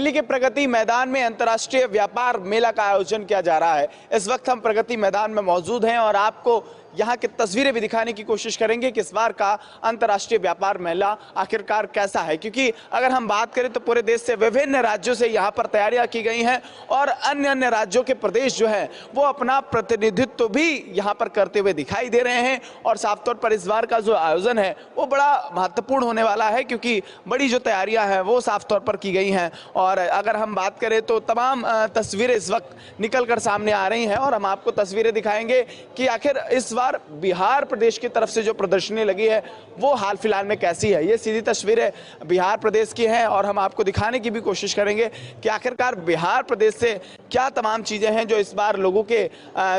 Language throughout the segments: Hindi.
दिल्ली के प्रगति मैदान में अंतर्राष्ट्रीय व्यापार मेला का आयोजन किया जा रहा है। इस वक्त हम प्रगति मैदान में मौजूद हैं और आपको यहाँ की तस्वीरें भी दिखाने की कोशिश करेंगे कि इस बार का अंतर्राष्ट्रीय व्यापार मेला आखिरकार कैसा है, क्योंकि अगर हम बात करें तो पूरे देश से विभिन्न राज्यों से यहाँ पर तैयारियां की गई हैं और अन्य अन्य राज्यों के प्रदेश जो हैं वो अपना प्रतिनिधित्व भी यहाँ पर करते हुए दिखाई दे रहे हैं। और साफ तौर पर इस बार का जो आयोजन है वो बड़ा महत्वपूर्ण होने वाला है, क्योंकि बड़ी जो तैयारियां हैं वो साफ तौर पर की गई हैं। और अगर हम बात करें तो तमाम तस्वीरें इस वक्त निकल कर सामने आ रही हैं और हम आपको तस्वीरें दिखाएंगे कि आखिर इस बार बिहार प्रदेश की तरफ से जो प्रदर्शनी लगी है वो हाल फिलहाल में कैसी है। ये सीधी तस्वीरें बिहार प्रदेश की हैं और हम आपको दिखाने की भी कोशिश करेंगे कि आखिरकार बिहार प्रदेश से क्या तमाम चीजें हैं जो इस बार लोगों के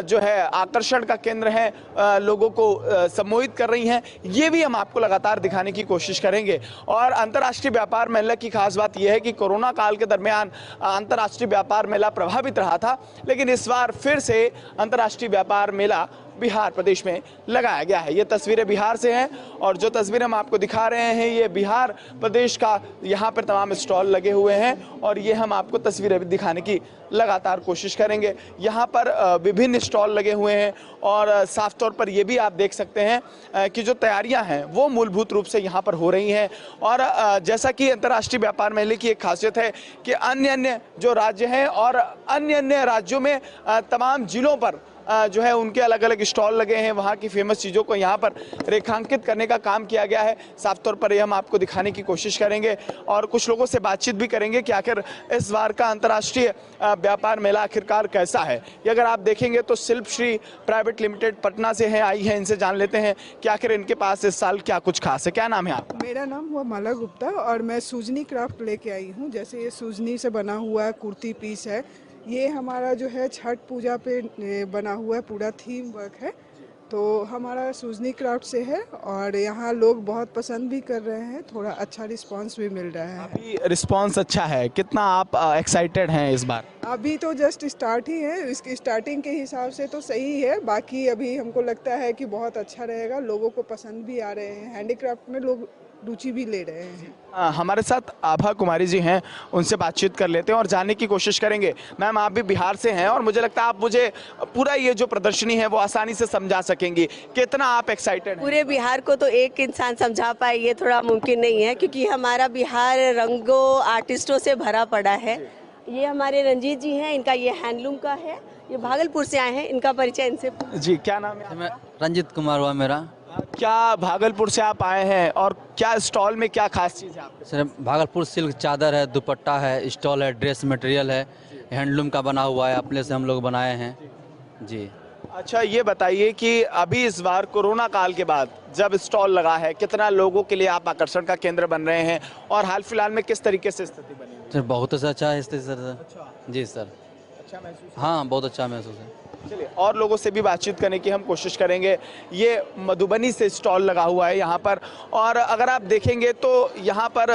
जो है आकर्षण का केंद्र है, लोगों को सम्मोहित कर रही हैं। ये भी हम आपको लगातार दिखाने की कोशिश करेंगे। और अंतर्राष्ट्रीय व्यापार मेला की खास बात यह है कि कोरोना काल के दरमियान अंतर्राष्ट्रीय व्यापार मेला प्रभावित रहा था, लेकिन इस बार फिर से अंतर्राष्ट्रीय व्यापार मेला बिहार प्रदेश में लगाया गया है। ये तस्वीरें बिहार से हैं और जो तस्वीरें हम आपको दिखा रहे हैं ये बिहार प्रदेश का, यहाँ पर तमाम स्टॉल लगे हुए हैं और ये हम आपको तस्वीरें भी दिखाने की लगातार कोशिश करेंगे। यहाँ पर विभिन्न स्टॉल लगे हुए हैं और साफ तौर पर ये भी आप देख सकते हैं कि जो तैयारियां हैं वो मूलभूत रूप से यहाँ पर हो रही हैं। और जैसा कि अंतर्राष्ट्रीय व्यापार मेले की एक खासियत है कि अन्य अन्य जो राज्य हैं और अन्य अन्य राज्यों में तमाम जिलों पर जो है उनके अलग अलग स्टॉल लगे हैं, वहाँ की फेमस चीज़ों को यहाँ पर रेखांकित करने का काम किया गया है। साफ तौर पर ये हम आपको दिखाने की कोशिश करेंगे और कुछ लोगों से बातचीत भी करेंगे कि आखिर इस बार का अंतर्राष्ट्रीय व्यापार मेला आखिरकार कैसा है। ये अगर आप देखेंगे तो शिल्पश्री प्राइवेट लिमिटेड पटना से हैं, आई हैं, इनसे जान लेते हैं कि आखिर इनके पास इस साल क्या कुछ खास है। क्या नाम है आपका? मेरा नाम हुआ माला गुप्ता और मैं सूजनी क्राफ्ट लेके आई हूँ। जैसे ये सूजनी से बना हुआ है कुर्ती पीस है, ये हमारा जो है छठ पूजा पे बना हुआ है, पूरा थीम वर्क है। तो हमारा सूजनी क्राफ्ट से है और यहाँ लोग बहुत पसंद भी कर रहे हैं, थोड़ा अच्छा रिस्पांस भी मिल रहा है। अभी रिस्पांस अच्छा है, कितना आप एक्साइटेड हैं इस बार? अभी तो जस्ट स्टार्ट ही है, इसकी स्टार्टिंग के हिसाब से तो सही है, बाकी अभी हमको लगता है कि बहुत अच्छा रहेगा, लोगों को पसंद भी आ रहे हैं, हैंडीक्राफ्ट में लोग रुचि भी ले रहे हैं। हमारे साथ आभा कुमारी जी हैं, उनसे बातचीत कर लेते हैं और जानने की कोशिश करेंगे। मैम, आप भी बिहार से हैं और मुझे लगता है आप मुझे पूरा ये जो प्रदर्शनी है वो आसानी से समझा सकेंगी। कितना आप एक्साइटेड हैं? पूरे बिहार को तो एक इंसान समझा पाए ये थोड़ा मुमकिन नहीं है, क्योंकि हमारा बिहार रंगों आर्टिस्टों से भरा पड़ा है। ये हमारे रंजीत जी हैं, इनका ये हैंडलूम का है, ये भागलपुर से आए हैं, इनका परिचय इनसे। जी, क्या नाम है? मैं रंजीत कुमार हुआ मेरा। क्या भागलपुर से आप आए हैं और क्या स्टॉल में क्या खास चीज़ है आपके? सर, भागलपुर सिल्क चादर है, दुपट्टा है, स्टॉल है, ड्रेस मटेरियल है, हैंडलूम का बना हुआ है, अपने से हम लोग बनाए हैं जी। अच्छा, ये बताइए कि अभी इस बार कोरोना काल के बाद जब स्टॉल लगा है, कितना लोगों के लिए आप आकर्षण का केंद्र बन रहे हैं और हाल फिलहाल में किस तरीके से स्थिति बनी है? सर, बहुत अच्छा है स्थिति सर। अच्छा। जी सर, अच्छा महसूस? हाँ, बहुत अच्छा महसूस है। चलिए और लोगों से भी बातचीत करने की हम कोशिश करेंगे। ये मधुबनी से स्टॉल लगा हुआ है यहाँ पर और अगर आप देखेंगे तो यहाँ पर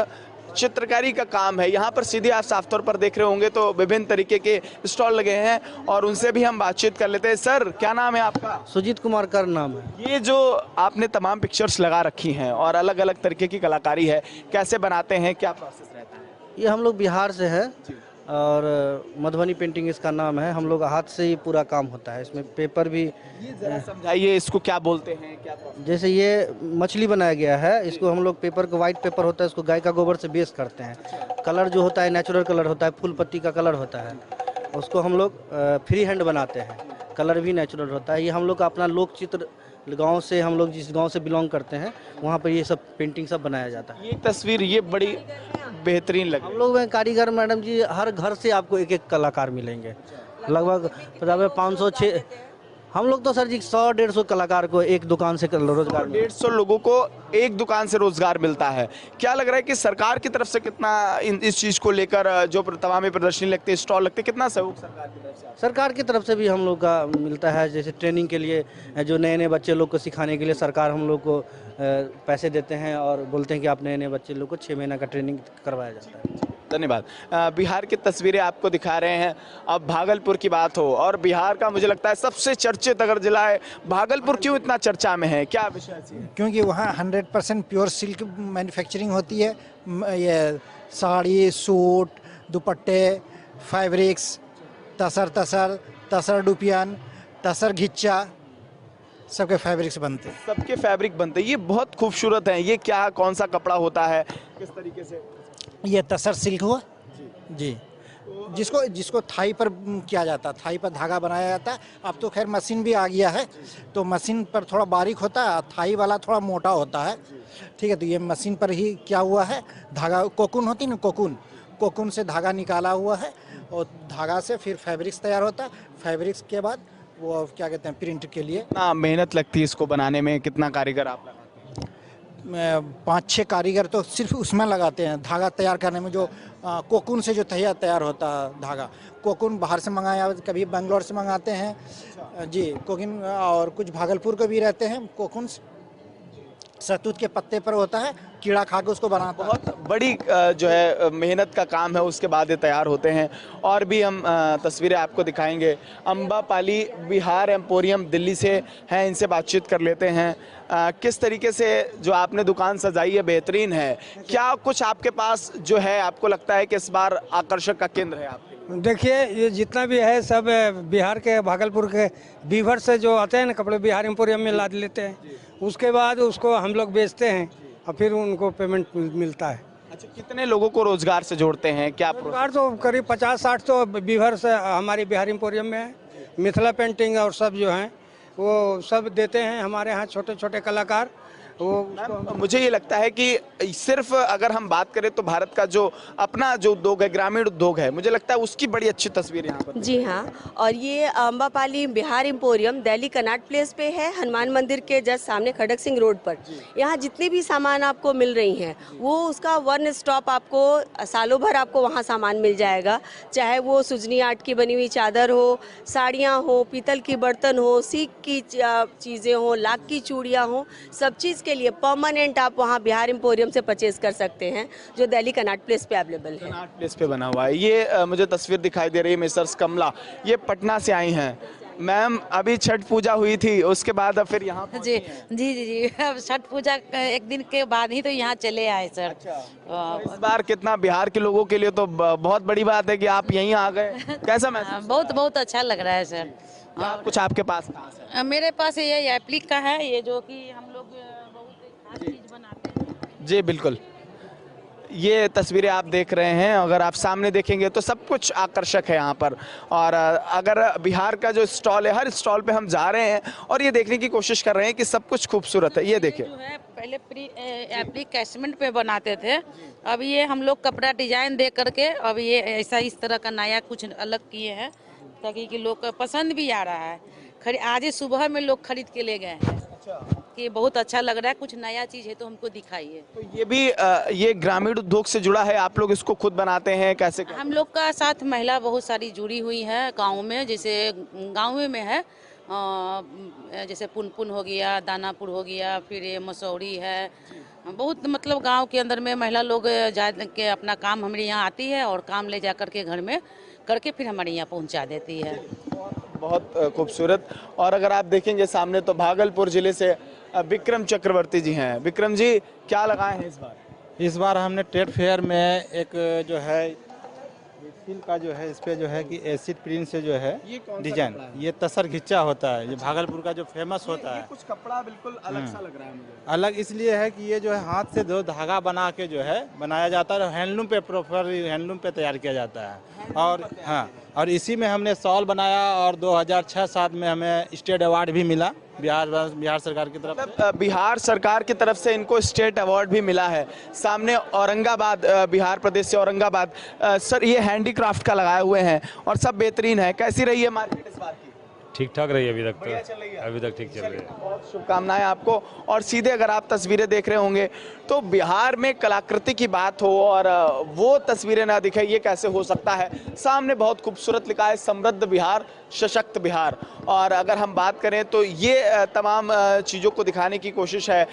चित्रकारी का काम है। यहाँ पर सीधे आप साफ तौर पर देख रहे होंगे तो विभिन्न तरीके के स्टॉल लगे हैं और उनसे भी हम बातचीत कर लेते हैं। सर, क्या नाम है आपका? सुजीत कुमार का नाम है। ये जो आपने तमाम पिक्चर्स लगा रखी हैं और अलग अलग तरीके की कलाकारी है, कैसे बनाते हैं, क्या प्रोसेस रहता है? ये हम लोग बिहार से है और मधुबनी पेंटिंग इसका नाम है। हम लोग हाथ से ही पूरा काम होता है, इसमें पेपर भी। ये जरा समझाइए, इसको क्या बोलते हैं, क्या प्रोसेस? जैसे ये मछली बनाया गया है, इसको हम लोग पेपर को, वाइट पेपर होता है, इसको गाय का गोबर से बेस करते हैं। कलर जो होता है नेचुरल कलर होता है, फूल पत्ती का कलर होता है, उसको हम लोग फ्री हैंड बनाते हैं। कलर भी नेचुरल होता है। ये हम लोग का अपना लोक चित्र, गांव से, हम लोग जिस गांव से बिलोंग करते हैं वहाँ पर ये सब पेंटिंग सब बनाया जाता है। ये तस्वीर ये बड़ी बेहतरीन लगी। हम लोग में कारीगर मैडम जी, हर घर से आपको एक एक कलाकार मिलेंगे, लगभग 500-600। हम लोग तो सर जी 100-150 कलाकार को एक दुकान से रोजगार, 150 लोगों को एक दुकान से रोजगार मिलता है। क्या लग रहा है कि सरकार की तरफ से कितना इस चीज़ को लेकर जो तमाम प्रदर्शनी लगती है, स्टॉल लगते हैं, कितना सहयोग सरकार की तरफ से? सरकार की तरफ से भी हम लोग का मिलता है। जैसे ट्रेनिंग के लिए, जो नए नए बच्चे लोग को सिखाने के लिए सरकार हम लोग को पैसे देते हैं और बोलते हैं कि आप नए नए बच्चे लोग को 6 महीना का ट्रेनिंग करवाया जाता है। धन्यवाद। बिहार की तस्वीरें आपको दिखा रहे हैं। अब भागलपुर की बात हो और बिहार का मुझे लगता है सबसे चर्चित अगर जिला है भागलपुर, क्यों इतना चर्चा में है, क्या विषय है? क्योंकि वहाँ 100% प्योर सिल्क मैन्युफैक्चरिंग होती है। ये साड़ी, सूट, दुपट्टे, फैब्रिक्स, तसर तसर, तसर डुपियन, तसर घिच्चा, सबके फैब्रिक्स बनते हैं। सबके फैब्रिक बनते हैं, ये बहुत खूबसूरत है। ये क्या, कौन सा कपड़ा होता है, किस तरीके से? ये तसर सिल्क हुआ जी, जिसको थाई पर किया जाता है, थाई पर धागा बनाया जाता है। अब तो खैर मशीन भी आ गया है, तो मशीन पर थोड़ा बारीक होता है, थाई वाला थोड़ा मोटा होता है। ठीक है, तो ये मशीन पर ही क्या हुआ है, धागा कोकून होती ना, कोकून से धागा निकाला हुआ है और धागा से फिर फैब्रिक्स तैयार होता है। फैब्रिक्स के बाद वो क्या कहते हैं, प्रिंट के लिए। कितना मेहनत लगती है इसको बनाने में, कितना कारीगर आप लगाते हैं? 5-6 कारीगर तो सिर्फ उसमें लगाते हैं, धागा तैयार करने में। जो कोकून से जो तैयार होता है धागा, कोकून बाहर से मंगाया, कभी बेंगलोर से मंगाते हैं जी कोकून, और कुछ भागलपुर के भी रहते हैं। कोकून शहतूत के पत्ते पर होता है, कीड़ा खा के उसको बनाता है। बहुत बड़ी जो है मेहनत का काम है, उसके बाद ये तैयार होते हैं। और भी हम तस्वीरें आपको दिखाएंगे। अम्बापाली बिहार एम्पोरियम दिल्ली से हैं, इनसे बातचीत कर लेते हैं। किस तरीके से जो आपने दुकान सजाई है बेहतरीन है, क्या कुछ आपके पास जो है आपको लगता है कि इस बार आकर्षक का केंद्र है आपके लिए? देखिए, ये जितना भी है सब बिहार के, भागलपुर के बीवर से जो आते हैं ना कपड़े, बिहार एम्पोरियम में लाद लेते हैं, उसके बाद उसको हम लोग बेचते हैं और फिर उनको पेमेंट मिलता है। अच्छा, कितने लोगों को रोजगार से जोड़ते हैं, क्या रोजगार तो करीब 50-60 तो बीवर से हमारी बिहार एम्पोरियम में है। मिथिला पेंटिंग और सब जो हैं वो सब देते हैं हमारे यहाँ, छोटे छोटे कलाकार। वो मुझे ये लगता है कि सिर्फ अगर हम बात करें तो भारत का जो अपना जो उद्योग है, ग्रामीण उद्योग है, मुझे लगता है उसकी बड़ी अच्छी तस्वीर यहाँ पर। जी हाँ, और ये अम्बापाली बिहार एम्पोरियम दिल्ली कनाट प्लेस पे है, हनुमान मंदिर के जस्ट सामने खड़क सिंह रोड पर। यहाँ जितनी भी सामान आपको मिल रही हैं वो उसका वन स्टॉप, आपको सालों भर आपको वहाँ सामान मिल जाएगा। चाहे वो सुजनी आर्ट की बनी हुई चादर हो, साड़ियाँ हो, पीतल की बर्तन हो, सीक की चीज़ें हो, लाख की चूड़ियाँ हो, सब चीज़ के लिए परमानेंट आप वहाँ बिहार एम्पोरियम से परचेज कर सकते हैं, जो दिल्ली कनाट प्लेस पे अवेलेबल है। कनाट प्लेस पे बना हुआ है। ये मुझे तस्वीर दिखाई दे रही है मिसेस कमला, ये पटना से आई हैं। मैम, अभी छठ पूजा हुई थी, उसके बाद अब फिर यहाँ जी जी जी जी, अब छठ पूजा एक दिन के बाद ही तो यहाँ चले आए सर। तो इस बार कितना बिहार के लोगों के लिए तो बहुत बड़ी बात है कि आप यहीं आ गए, कैसा महसूस? बहुत बहुत अच्छा लग रहा है सर। क्या कुछ आपके पास खास है? मेरे पास ये एप्लिक का है, ये जो कि हम लोग बहुत खास चीज बनाते हैं। जी बिल्कुल, ये तस्वीरें आप देख रहे हैं, अगर आप सामने देखेंगे तो सब कुछ आकर्षक है यहाँ पर। और अगर बिहार का जो स्टॉल है, हर स्टॉल पे हम जा रहे हैं और ये देखने की कोशिश कर रहे हैं कि सब कुछ खूबसूरत है। ये देखिए, जो है पहले एप्लीकेशमेंट पे बनाते थे, अब ये हम लोग कपड़ा डिजाइन दे करके अब ये ऐसा इस तरह का नया कुछ अलग किए हैं, ताकि कि लोग पसंद भी आ रहा है। आज ही सुबह में लोग खरीद के ले गए हैं कि बहुत अच्छा लग रहा है, कुछ नया चीज है तो हमको दिखाइए। तो ये भी ये ग्रामीण उद्योग से जुड़ा है, आप लोग इसको खुद बनाते हैं, कैसे? हम लोग का साथ महिला बहुत सारी जुड़ी हुई है गांव में, जैसे गांव में है जैसे पुनपुन हो गया, दानापुर हो गया, फिर ये मसौरी है, बहुत मतलब गांव के अंदर में महिला लोग जा के अपना काम हमारे यहाँ आती है और काम ले जा करके घर में करके फिर हमारे यहाँ पहुँचा देती है। बहुत खूबसूरत। और अगर आप देखेंगे सामने तो भागलपुर जिले से विक्रम चक्रवर्ती जी हैं। विक्रम जी, क्या लगाए हैं इस बार? इस बार हमने ट्रेड फेयर में एक जो है स्टील का जो है, इस पे जो है कि एसिड प्रिंट से जो है डिजाइन, ये तसर घिच्चा होता है, ये भागलपुर का जो फेमस होता है। कुछ कपड़ा बिल्कुल अलग सा लग रहा है मुझे। अलग इसलिए है कि ये जो है हाथ से जो धागा बना के जो है बनाया जाता है, हैंडलूम पे, प्रॉपर हैंडलूम पे तैयार किया जाता है। और हाँ, और इसी में हमने शॉल बनाया और 2006-07 में हमें स्टेट अवार्ड भी मिला बिहार सरकार की तरफ से। बिहार सरकार की तरफ से इनको स्टेट अवार्ड भी मिला है। सामने औरंगाबाद, बिहार प्रदेश से औरंगाबाद। सर, ये हैंडीक्राफ्ट का लगाए हुए हैं और सब बेहतरीन है। कैसी रही है मार्केट इस बार की? ठीक ठाक रही है अभी तक तो, अभी तक ठीक चल रही है। बहुत शुभकामनाएं आपको। और सीधे अगर आप तस्वीरें देख रहे होंगे तो बिहार में कलाकृति की बात हो और वो तस्वीरें ना दिखे, ये कैसे हो सकता है? सामने बहुत खूबसूरत लिखा है, समृद्ध बिहार, सशक्त बिहार। और अगर हम बात करें तो ये तमाम चीज़ों को दिखाने की कोशिश है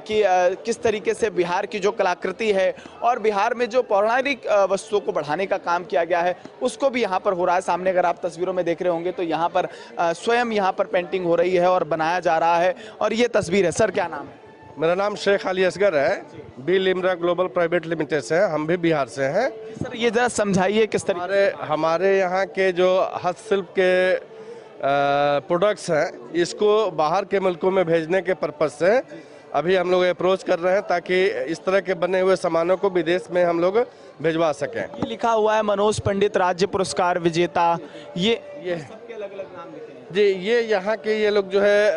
कि किस तरीके से बिहार की जो कलाकृति है और बिहार में जो पौराणिक वस्तुओं को बढ़ाने का काम किया गया है उसको भी यहाँ पर हो रहा है। सामने अगर आप तस्वीरों में देख रहे होंगे तो यहाँ पर स्वयं यहाँ पर पेंटिंग हो रही है और बनाया जा रहा है। और ये तस्वीर है। सर, क्या नाम है? मेरा नाम शेख अली असगर है, B Limra global private limited से है, हम भी बिहार से हैं। सर ये जरा समझाइए किस तरह हमारे यहाँ के जो हस्तशिल्प के प्रोडक्ट्स हैं, इसको बाहर के मुल्कों में भेजने के पर्पज़ से अभी हम लोग अप्रोच कर रहे हैं, ताकि इस तरह के बने हुए सामानों को विदेश में हम लोग भिजवा सकें। ये लिखा हुआ है मनोज पंडित राज्य पुरस्कार विजेता, ये सबके अलग अलग नाम लिखे हैं जी। ये यहाँ के ये लोग जो है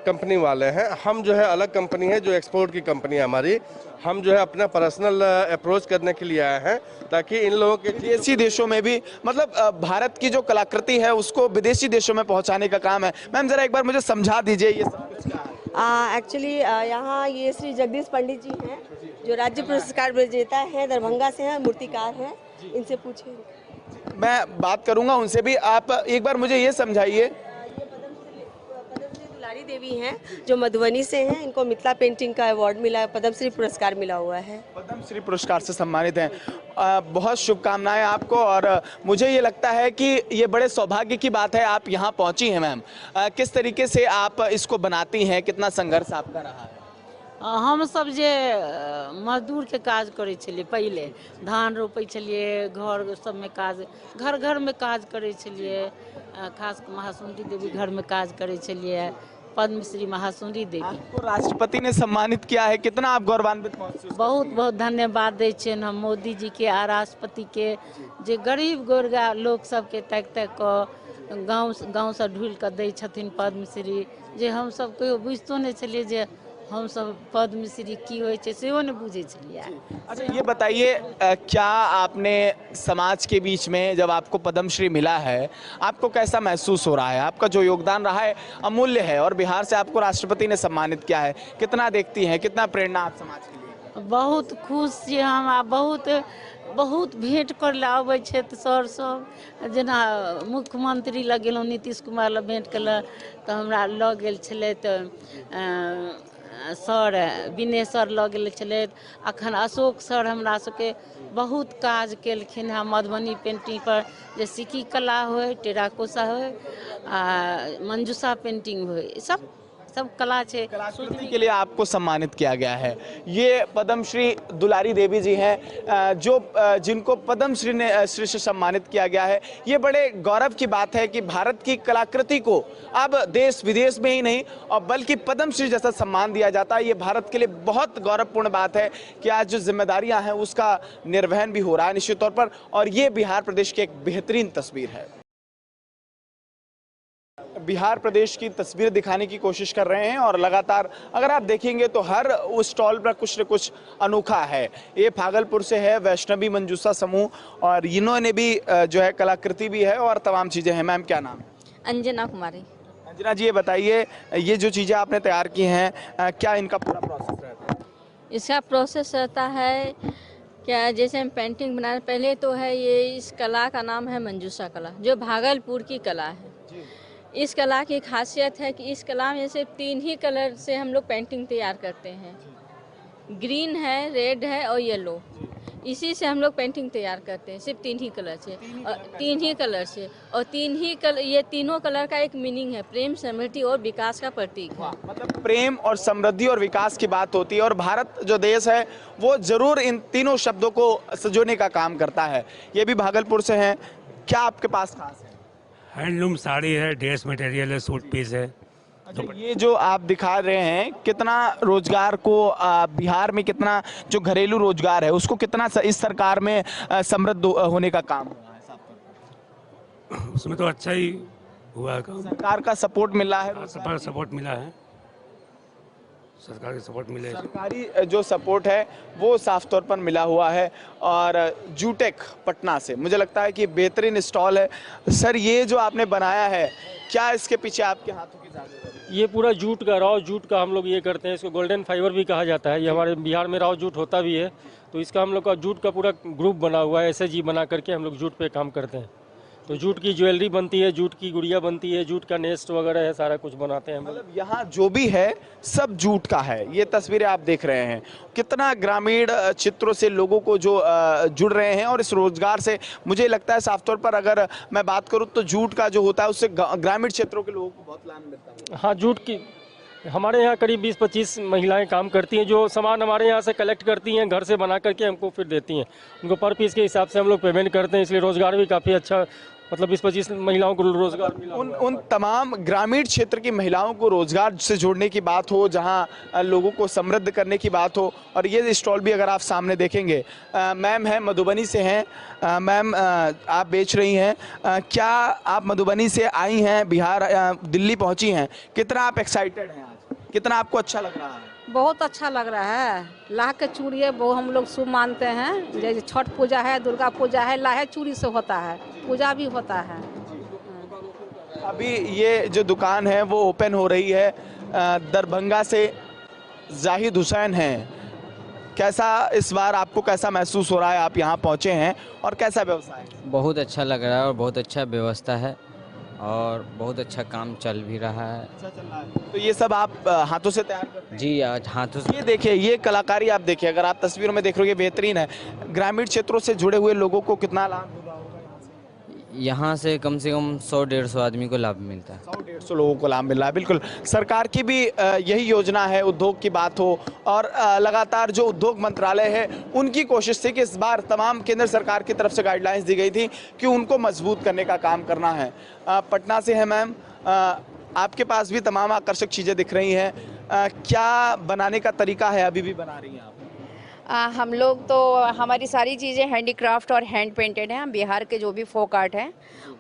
कंपनी वाले हैं, हम जो है अलग कंपनी है जो एक्सपोर्ट की कंपनी है हमारी। हम जो है अपना पर्सनल अप्रोच करने के लिए आए हैं, ताकि इन लोगों के विदेशी देशों में भी मतलब भारत की जो कलाकृति है उसको विदेशी देशों में पहुंचाने का काम है। मैम जरा एक बार मुझे समझा दीजिए ये सब कुछ क्या है। एक्चुअली यहाँ ये श्री जगदीश पंडित जी हैं जो राज्य पुरस्कार विजेता है, दरभंगा से हैं, मूर्तिकार हैं, इनसे पूछिए। मैं बात करूंगा उनसे भी। आप एक बार मुझे ये समझाइए। ये पद्मश्री दुलारी देवी हैं जो मधुबनी से हैं, इनको मिथिला पेंटिंग का अवार्ड मिला है, पद्मश्री पुरस्कार मिला हुआ है। पद्मश्री पुरस्कार से सम्मानित हैं। बहुत शुभकामनाएं आपको। और मुझे ये लगता है कि ये बड़े सौभाग्य की बात है आप यहाँ पहुँची हैं मैम। किस तरीके से आप इसको बनाती हैं, कितना संघर्ष आपका रहा है? हम सब जे मजदूर के काज करे छलिए, पहले धान रोपे छलिए, घर सब में काज, घर घर में काज करे छलिए। खास महासुंदरी देवी घर में काज करे छलिए, पद्मश्री महासुंदरी देवी। आपको राष्ट्रपति ने सम्मानित किया है, कितना आप गौरवान्वित महसूस? बहुत बहुत धन्यवाद दै छियनि हम मोदी जी के आ राष्ट्रपति के, जे गरीब गोरगा लोग सबके तक तक गाँव से ढूल के दै छथिन पद्मश्री, जे हम सब कहियो बुझितो नहीं छलिए जे हम सब पद्मश्री की होय छे सेहो नहीं बुझे छलिए। अच्छा ये बताइए, क्या आपने समाज के बीच में जब आपको पद्मश्री मिला है, आपको कैसा महसूस हो रहा है? आपका जो योगदान रहा है अमूल्य है, और बिहार से आपको राष्ट्रपति ने सम्मानित किया है, कितना देखती हैं, कितना प्रेरणा आप समाज के लिए? बहुत खुश छी हम, आ बहुत भेंट कर ले आबै छै सर सब, जेना मुख्यमंत्री लग गेलहुँ, नीतीश कुमार लग भेंट कल तऽ हमरा लऽ गेल छलै, तऽ सर विनय सर लऽ गेल छलै, अखन अशोक सर हमरा सबके बहुत काज केलखिन हैं मधुबनी पेंटिंग पर, जे सिक्की कला होय, टेराकोसा होय, मंजूसा पेंटिंग होय, सब कला छे। कलाकृति के लिए आपको सम्मानित किया गया है। ये पद्मश्री दुलारी देवी जी हैं जो जिनको पद्मश्री ने श्री से सम्मानित किया गया है। ये बड़े गौरव की बात है कि भारत की कलाकृति को अब देश विदेश में ही नहीं और बल्कि पद्मश्री जैसा सम्मान दिया जाता है। ये भारत के लिए बहुत गौरवपूर्ण बात है कि आज जो जिम्मेदारियां हैं उसका निर्वहन भी हो रहा है निश्चित तौर पर, और ये बिहार प्रदेश की एक बेहतरीन तस्वीर है। बिहार प्रदेश की तस्वीर दिखाने की कोशिश कर रहे हैं, और लगातार अगर आप देखेंगे तो हर उस स्टॉल पर कुछ न कुछ अनोखा है। ये भागलपुर से है वैष्णवी मंजूसा समूह, और इन्होंने भी जो है कलाकृति भी है और तमाम चीज़ें हैं। मैम क्या नाम है? अंजना कुमारी। अंजना जी ये बताइए, ये जो चीज़ें आपने तैयार की हैं, क्या इनका पूरा प्रोसेस रहता है? इसका प्रोसेस रहता है क्या, जैसे हम पेंटिंग बनाने पहले तो है ये, इस कला का नाम है मंजूसा कला, जो भागलपुर की कला है। इस कला की खासियत है कि इस कला में सिर्फ 3 ही कलर से हम लोग पेंटिंग तैयार करते हैं, ग्रीन है, रेड है और येलो। इसी से हम लोग पेंटिंग तैयार करते हैं, सिर्फ 3 ही कलर से, और 3 ही कलर से, और 3 ही कलर, ये तीनों कलर का एक मीनिंग है, प्रेम, समृद्धि और विकास का प्रतीक है। मतलब प्रेम और समृद्धि और विकास की बात होती है, और भारत जो देश है वो जरूर इन तीनों शब्दों को संजोने का काम करता है। ये भी भागलपुर से हैं, क्या आपके पास खास है? हैंडलूम साड़ी है, ड्रेस मटेरियल है, सूट पीस है। अच्छा ये जो आप दिखा रहे हैं, कितना रोजगार को बिहार में, कितना जो घरेलू रोजगार है उसको कितना इस सरकार में समृद्ध होने का काम हुआ है साहब? उसमें तो अच्छा ही हुआ है काम। सरकार का सपोर्ट मिला है? सपोर्ट मिला है, सरकार के सपोर्ट मिले। सरकारी जो सपोर्ट है वो साफ तौर पर मिला हुआ है। और जूटेक पटना से मुझे लगता है कि बेहतरीन स्टॉल है। सर ये जो आपने बनाया है, क्या इसके पीछे आपके हाथों की जादू है? ये पूरा जूट का, रॉ जूट का हम लोग ये करते हैं, इसको गोल्डन फाइबर भी कहा जाता है। ये हमारे बिहार में रॉ जूट होता भी है, तो इसका हम लोग का जूट का पूरा ग्रुप बना हुआ है, SHG बना करके हम लोग जूट पे काम करते हैं। तो जूट की ज्वेलरी बनती है, जूट की गुड़िया बनती है, जूट का नेस्ट वगैरह है, सारा कुछ बनाते हैं। मतलब यहाँ जो भी है सब जूट का है। ये तस्वीरें आप देख रहे हैं, कितना ग्रामीण क्षेत्रों से लोगों को जो जुड़ रहे हैं, और इस रोजगार से मुझे लगता है साफ तौर पर अगर मैं बात करूँ तो जूट का जो होता है उससे ग्रामीण क्षेत्रों के लोगों को बहुत लाभ मिलता है। हाँ, हमारे यहाँ करीब 20-25 महिलाएं काम करती हैं, जो सामान हमारे यहाँ से कलेक्ट करती हैं, घर से बना करके हमको फिर देती हैं। उनको पर पीस के हिसाब से हम लोग पेमेंट करते हैं, इसलिए रोज़गार भी काफ़ी अच्छा, मतलब 20-25 महिलाओं को रोज़गार मिला। उन तमाम ग्रामीण क्षेत्र की महिलाओं को रोजगार से जोड़ने की बात हो, जहां लोगों को समृद्ध करने की बात हो। और ये स्टॉल भी अगर आप सामने देखेंगे, मैम है मधुबनी से हैं। मैम, आप बेच रही हैं, क्या आप मधुबनी से आई हैं, बिहार दिल्ली पहुंची हैं, कितना आप एक्साइटेड हैं आज, कितना आपको अच्छा लग रहा है? बहुत अच्छा लग रहा है। लाह के चूड़ी है वो हम लोग शुभ मानते हैं, जैसे छठ पूजा है, दुर्गा पूजा है, लाहे चूड़ी से होता है, पूजा भी होता है। अभी ये जो दुकान है वो ओपन हो रही है। दरभंगा से जाहिद हुसैन हैं। कैसा इस बार आपको कैसा महसूस हो रहा है, आप यहाँ पहुँचे हैं और कैसा व्यवसाय? बहुत अच्छा लग रहा है और बहुत अच्छा व्यवस्था है और बहुत अच्छा काम चल भी रहा है। अच्छा चल रहा है। तो ये सब आप हाथों से तैयार करते हैं? जी, आज हाथों से। ये देखिए, ये कलाकारी आप देखिए, अगर आप तस्वीरों में देख रहे हो, ये बेहतरीन है। ग्रामीण क्षेत्रों से जुड़े हुए लोगों को कितना लाभ होगा यहाँ से कम 100-150 आदमी को लाभ मिलता है। 100-150 लोगों को लाभ मिल रहा है। बिल्कुल, सरकार की भी यही योजना है, उद्योग की बात हो, और लगातार जो उद्योग मंत्रालय है उनकी कोशिश थी कि इस बार तमाम केंद्र सरकार की तरफ से गाइडलाइंस दी गई थी कि उनको मजबूत करने का काम करना है। पटना से है मैम, आपके पास भी तमाम आकर्षक चीज़ें दिख रही हैं, क्या बनाने का तरीका है, अभी भी बना रही हैं आप? हम लोग तो हमारी सारी चीज़ें हैंडीक्राफ्ट और हैंड पेंटेड हैं। हम बिहार के जो भी फोक आर्ट हैं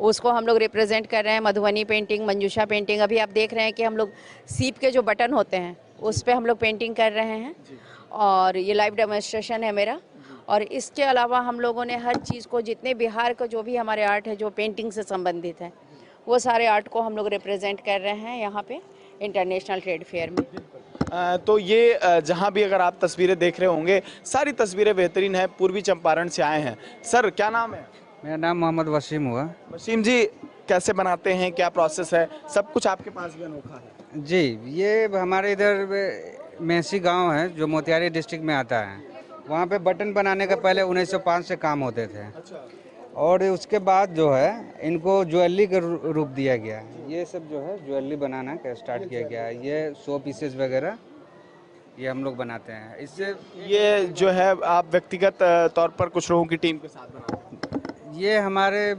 उसको हम लोग रिप्रेजेंट कर रहे हैं। मधुबनी पेंटिंग, मंजूषा पेंटिंग, अभी आप देख रहे हैं कि हम लोग सीप के जो बटन होते हैं उस पे हम लोग पेंटिंग कर रहे हैं, और ये लाइव डेमोन्स्ट्रेशन है मेरा। और इसके अलावा हम लोगों ने हर चीज़ को, जितने बिहार का जो भी हमारे आर्ट है जो पेंटिंग से संबंधित है, वो सारे आर्ट को हम लोग रिप्रेजेंट कर रहे हैं यहाँ पे इंटरनेशनल ट्रेड फेयर में। तो ये जहाँ भी अगर आप तस्वीरें देख रहे होंगे, सारी तस्वीरें बेहतरीन है। पूर्वी चंपारण से आए हैं। सर, क्या नाम है? मेरा नाम मोहम्मद वसीम हुआ। वसीम जी, कैसे बनाते हैं, क्या प्रोसेस है? सब कुछ आपके पास भी अनोखा है। जी, ये हमारे इधर मेसी गांव है जो मोतिहारी डिस्ट्रिक्ट में आता है। वहाँ पे बटन बनाने का पहले 1905 से काम होते थे। और उसके बाद जो है इनको ज्वेलरी का रूप दिया गया। ये सब जो है ज्वेलरी बनाना का स्टार्ट किया गया है। ये 100 पीसेस वगैरह ये हम लोग बनाते हैं। इससे ये जो है आप व्यक्तिगत तौर पर कुछ लोगों की टीम के साथ बनाते हैं? ये हमारे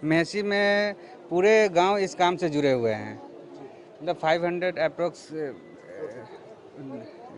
मेसी में पूरे गांव इस काम से जुड़े हुए हैं। मतलब 500 अप्रोक्स,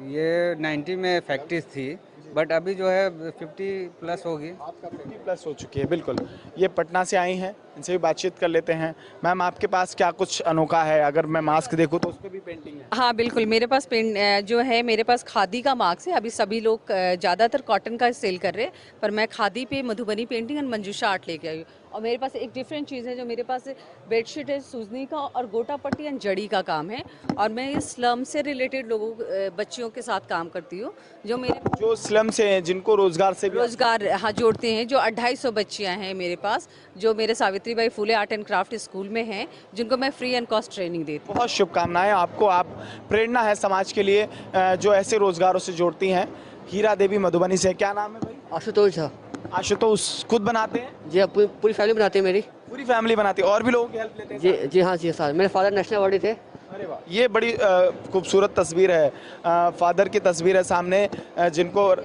ये 90 में फैक्ट्रीज थी, बट अभी जो है 50 प्लस होगी। आपका 50 प्लस हो चुकी है। बिल्कुल, ये पटना से आई हैं, इनसे भी बातचीत कर लेते हैं। मैम, आपके पास क्या कुछ अनोखा है? अगर मैं मास्क देखूं तो उस पर भी पेंटिंग है। हाँ बिल्कुल, मेरे पास जो है, मेरे पास खादी का मास्क है। अभी सभी लोग ज़्यादातर कॉटन का सेल कर रहे हैं, पर मैं खादी पे मधुबनी पेंटिंग और मंजूषा आर्ट लेके आई हूँ। और मेरे पास एक डिफरेंट चीज़ है, जो मेरे पास बेडशीट है, सूजनी का और गोटा पट्टी एंड जड़ी का काम है। और मैं इस स्लम से रिलेटेड लोगों, बच्चियों के साथ काम करती हूँ, जो मेरे जो स्लम से हैं, जिनको रोजगार से रोजगार हाँ जोड़ते हैं। जो 250 बच्चियाँ हैं मेरे पास, जो मेरे Savitribai Phule art and craft school में हैं, जिनको मैं फ्री एंड कॉस्ट ट्रेनिंग देती हूँ। बहुत शुभकामनाएं आपको, आप प्रेरणा है समाज के लिए, जो ऐसे रोजगारों से जोड़ती हैं। हीरा देवी मधुबनी से। क्या नाम है भाई? आशुतोष झा। आशुतोष खुद बनाते हैं? जी, पूरी फैमिली बनाती है मेरी। पूरी फैमिली बनाती है? और भी लोगों की हेल्प लेते हैं? जी जी हाँ जी सर, मेरे फादर नेशनल अवार्डी थे। अरे वाह, ये बड़ी खूबसूरत तस्वीर है। फादर की तस्वीर है सामने, जिनको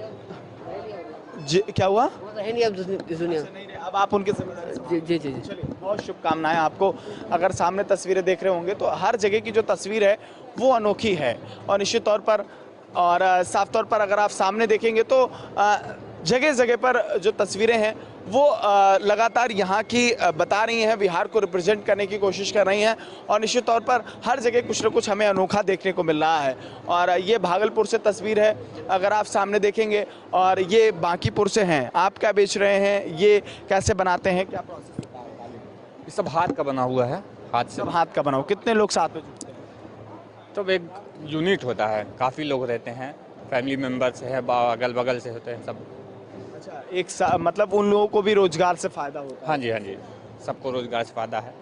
क्या हुआ है नहीं अब इस दुनिया। अब आप उनके जी जी जी। चलिए, बहुत शुभकामनाएं आपको। अगर सामने तस्वीरें देख रहे होंगे तो हर जगह की जो तस्वीर है वो अनोखी है, और निश्चित तौर पर और साफ तौर पर अगर आप सामने देखेंगे तो जगह जगह पर जो तस्वीरें हैं वो लगातार यहाँ की बता रही हैं, बिहार को रिप्रेजेंट करने की कोशिश कर रही हैं, और निश्चित तौर पर हर जगह कुछ न कुछ हमें अनोखा देखने को मिल रहा है। और ये भागलपुर से तस्वीर है, अगर आप सामने देखेंगे, और ये बांकीपुर से हैं। आप क्या बेच रहे हैं, ये कैसे बनाते हैं, क्या प्रोसेस? ये सब हाथ का बना हुआ है, हाथ से। सब हाथ का बना हुआ। कितने लोग साथ में जुड़ते हैं? तो एक यूनिट होता है, काफ़ी लोग रहते हैं, फैमिली मेम्बर्स है, अगल बगल से होते हैं सब। अच्छा, एक मतलब उन लोगों को भी रोजगार से फायदा होता है? हाँ जी हाँ जी, सबको रोजगार से फायदा है।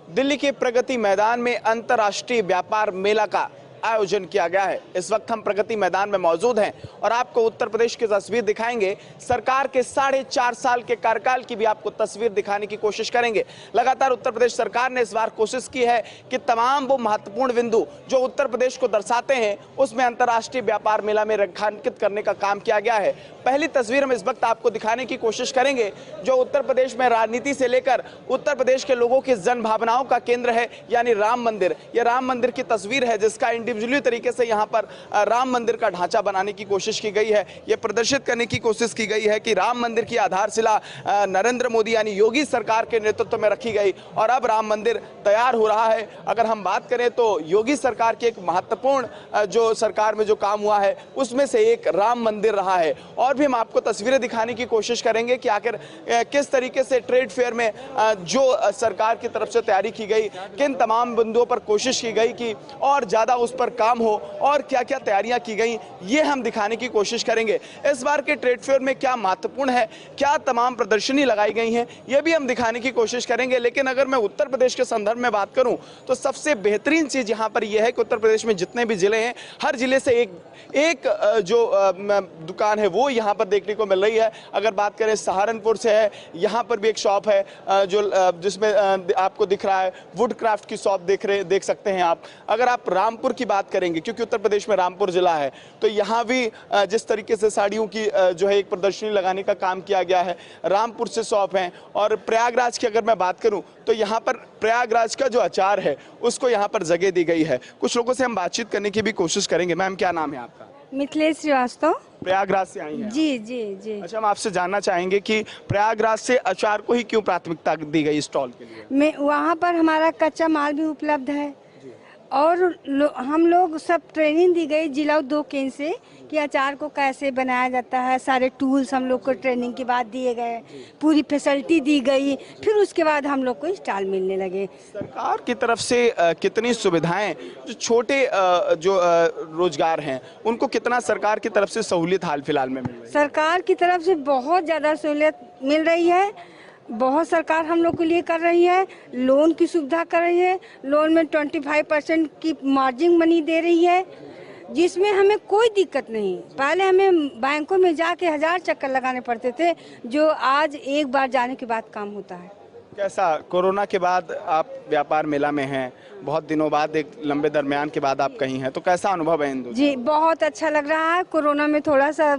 दिल्ली के प्रगति मैदान में अंतर्राष्ट्रीय व्यापार मेला का आयोजन किया गया है। इस वक्त हम प्रगति मैदान में मौजूद हैं और आपको उत्तर प्रदेश की तस्वीर दिखाएंगे। सरकार के 4.5 साल के कार्यकाल की भी आपको तस्वीर दिखाने की कोशिश करेंगे। लगातार उत्तर प्रदेश सरकार ने इस बार कोशिश की है कि तमाम वो महत्वपूर्ण बिंदु जो उत्तर प्रदेश को दर्शाते हैं उसमें अंतर्राष्ट्रीय व्यापार मेला में रेखांकित करने का काम किया गया है। पहली तस्वीर हम इस वक्त आपको दिखाने की कोशिश करेंगे जो उत्तर प्रदेश में राजनीति से लेकर उत्तर प्रदेश के लोगों की जन भावनाओं का केंद्र है, यानी राम मंदिर। यह राम मंदिर की तस्वीर है जिसका इंडिविजुअली तरीके से यहाँ पर राम मंदिर का ढांचा बनाने की कोशिश की गई है। यह प्रदर्शित करने की कोशिश की गई है कि राम मंदिर की आधारशिला नरेंद्र मोदी यानी योगी सरकार के नेतृत्व में रखी गई और अब राम मंदिर तैयार हो रहा है। अगर हम बात करें तो योगी सरकार की एक महत्वपूर्ण जो सरकार में जो काम हुआ है उसमें से एक राम मंदिर रहा है। और भी हम आपको तस्वीरें दिखाने की कोशिश करेंगे कि आखिर किस तरीके से ट्रेड फेयर में जो सरकार की तरफ से तैयारी की गई, किन तमाम बिंदुओं पर कोशिश की गई कि और ज्यादा उस पर काम हो और क्या क्या तैयारियां की गई, ये हम दिखाने की कोशिश करेंगे। इस बार के ट्रेड फेयर में क्या महत्वपूर्ण है, क्या तमाम प्रदर्शनी लगाई गई हैं, ये भी हम दिखाने की कोशिश करेंगे। लेकिन अगर मैं उत्तर प्रदेश के संदर्भ में बात करूं तो सबसे बेहतरीन चीज यहां पर यह है कि उत्तर प्रदेश में जितने भी जिले हैं हर जिले से एक जो दुकान है वो यहाँ पर देखने को मिल रही है। अगर बात करें सहारनपुर से है, यहाँ पर भी एक शॉप है जो जिसमें आपको दिख रहा है वुड क्राफ्ट की शॉप देख सकते हैं आप। अगर आप रामपुर की बात करेंगे, क्योंकि उत्तर प्रदेश में रामपुर जिला है, तो यहाँ भी जिस तरीके से साड़ियों की जो है एक प्रदर्शनी लगाने का काम किया गया है, रामपुर से शॉप है। और प्रयागराज की अगर मैं बात करूँ तो यहाँ पर प्रयागराज का जो अचार है उसको यहाँ पर जगह दी गई है। कुछ लोगों से हम बातचीत करने की भी कोशिश करेंगे। मैम, क्या नाम है आपका? मिथिलेश श्रीवास्तव। प्रयागराज से आई हैं? जी जी जी। अच्छा, हम आपसे जानना चाहेंगे कि प्रयागराज से अचार को ही क्यों प्राथमिकता दी गई स्टॉल के लिए? वहाँ पर हमारा कच्चा माल भी उपलब्ध है और हम लोग सब ट्रेनिंग दी गई जिला उद्योग केंद्र से कि अचार को कैसे बनाया जाता है। सारे टूल्स हम लोग को ट्रेनिंग के बाद दिए गए, पूरी फैसिलिटी दी गई, फिर उसके बाद हम लोग को स्टॉल मिलने लगे। सरकार की तरफ से कितनी सुविधाएं, जो छोटे जो रोजगार हैं उनको कितना सरकार की तरफ से सहूलियत हाल फिलहाल में मिल रही है? सरकार की तरफ से बहुत ज़्यादा सहूलियत मिल रही है। बहुत सरकार हम लोग के लिए कर रही है, लोन की सुविधा कर रही है। लोन में 25% की मार्जिन मनी दे रही है, जिसमें हमें कोई दिक्कत नहीं। पहले हमें बैंकों में जाके 1000 चक्कर लगाने पड़ते थे, जो आज एक बार जाने के बाद काम होता है। कैसा, कोरोना के बाद आप व्यापार मेला में हैं, बहुत दिनों बाद, एक लंबे दरमियान के बाद आप कहीं हैं, तो कैसा अनुभव है इंदु? जी, बहुत अच्छा लग रहा है। कोरोना में थोड़ा सा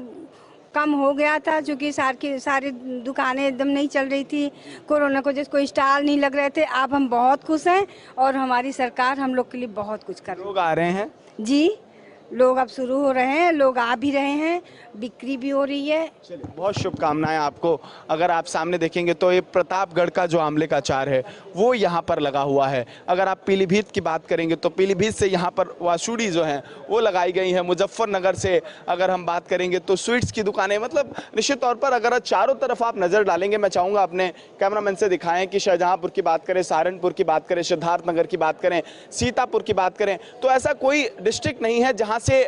कम हो गया था क्योंकि सारी दुकानें एकदम नहीं चल रही थी, कोरोना को जैसे कोई स्टॉल नहीं लग रहे थे। अब हम बहुत खुश हैं और हमारी सरकार हम लोग के लिए बहुत कुछ कर रही है। लोग आ रहे हैं? जी, लोग अब शुरू हो रहे हैं, लोग आ भी रहे हैं, बिक्री भी हो रही है। चलिए, बहुत शुभकामनाएं आपको। अगर आप सामने देखेंगे तो ये प्रतापगढ़ का जो आंवले का अचार है वो यहाँ पर लगा हुआ है। अगर आप पीलीभीत की बात करेंगे तो पीलीभीत से यहाँ पर वासुड़ी जो है वो लगाई गई है। मुजफ्फरनगर से अगर हम बात करेंगे तो स्वीट्स की दुकानें, मतलब निश्चित तौर पर अगर चारों तरफ आप नज़र डालेंगे, मैं चाहूँगा अपने कैमरामैन से दिखाएं कि शाहजहाँपुर की बात करें, सहारनपुर की बात करें, सिद्धार्थनगर की बात करें, सीतापुर की बात करें, तो ऐसा कोई डिस्ट्रिक्ट नहीं है जहाँ से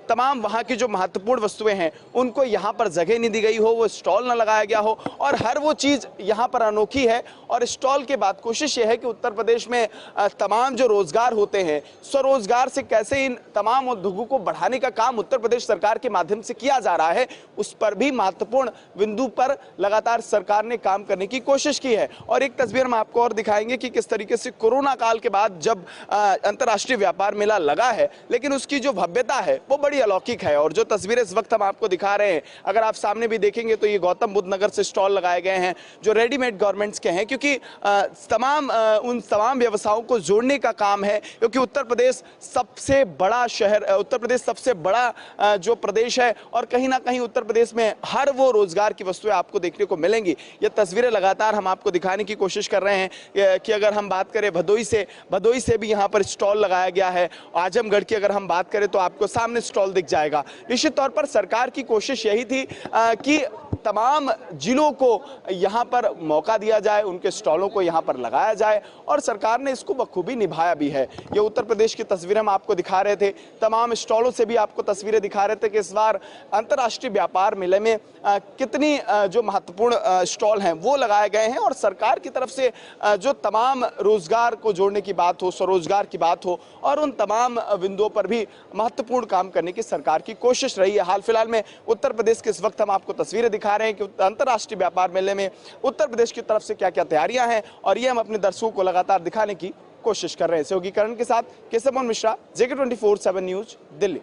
तमाम वहाँ की जो महत्वपूर्ण वस्तुएं हैं उनको यहाँ पर जगह नहीं दी गई हो, वो स्टॉल न लगाया गया हो। और हर वो चीज़ यहाँ पर अनोखी है। और स्टॉल के बाद कोशिश ये है कि उत्तर प्रदेश में तमाम जो रोजगार होते हैं, स्वरोजगार से कैसे इन तमाम उद्योगों को बढ़ाने का काम उत्तर प्रदेश सरकार के माध्यम से किया जा रहा है, उस पर भी महत्वपूर्ण बिंदु पर लगातार सरकार ने काम करने की कोशिश की है। और एक तस्वीर हम आपको और दिखाएंगे कि किस तरीके से कोरोना काल के बाद जब अंतर्राष्ट्रीय व्यापार मेला लगा है, लेकिन उसकी जो भव्यता है वो बड़ी अलौकिक है। और जो तस्वीरें इस वक्त हम आपको दिखा रहे हैं, अगर आप सामने भी देखेंगे तो ये गौतम बुद्ध नगर से स्टॉल लगाए गए हैं जो रेडीमेड गारमेंट्स के हैं, क्योंकि उन तमाम व्यवसायों को जोड़ने का काम है। क्योंकि उत्तर प्रदेश सबसे बड़ा शहर, उत्तर प्रदेश सबसे बड़ा जो प्रदेश है और कहीं ना कहीं उत्तर प्रदेश में हर वो रोजगार की वस्तुएं आपको देखने को मिलेंगी। ये तस्वीरें लगातार हम आपको दिखाने की कोशिश कर रहे हैं कि अगर हम बात करें भदोई से भी यहाँ पर स्टॉल लगाया गया है। आजमगढ़ की अगर हम बात करें तो आपको सामने स्टॉल दिख जाएगा। निश्चित तौर पर सरकार की कोशिश यही थी कि तमाम जिलों को यहाँ पर मौका दिया जाए, उनके स्टॉलों को यहाँ पर लगाया जाए और सरकार ने इसको बखूबी निभाया भी है। ये उत्तर प्रदेश की तस्वीरें हम आपको दिखा रहे थे, तमाम स्टॉलों से भी आपको तस्वीरें दिखा रहे थे कि इस बार अंतर्राष्ट्रीय व्यापार मेले में कितनी जो महत्वपूर्ण स्टॉल हैं वो लगाए गए हैं और सरकार की तरफ से जो तमाम रोजगार को जोड़ने की बात हो, स्वरोजगार की बात हो और उन तमाम बिंदुओं पर भी महत्वपूर्ण काम करने की सरकार की कोशिश रही है। हाल फिलहाल में उत्तर प्रदेश के इस वक्त हम आपको तस्वीरें दिखा रहे हैं कि अंतर्राष्ट्रीय व्यापार मेले में उत्तर प्रदेश की तरफ से क्या क्या तैयारियां हैं और ये हम अपने दर्शकों को लगातार दिखाने की कोशिश कर रहे हैं। सहयोगी करण के साथ केशव मोहन मिश्रा, JK24/7 न्यूज, दिल्ली।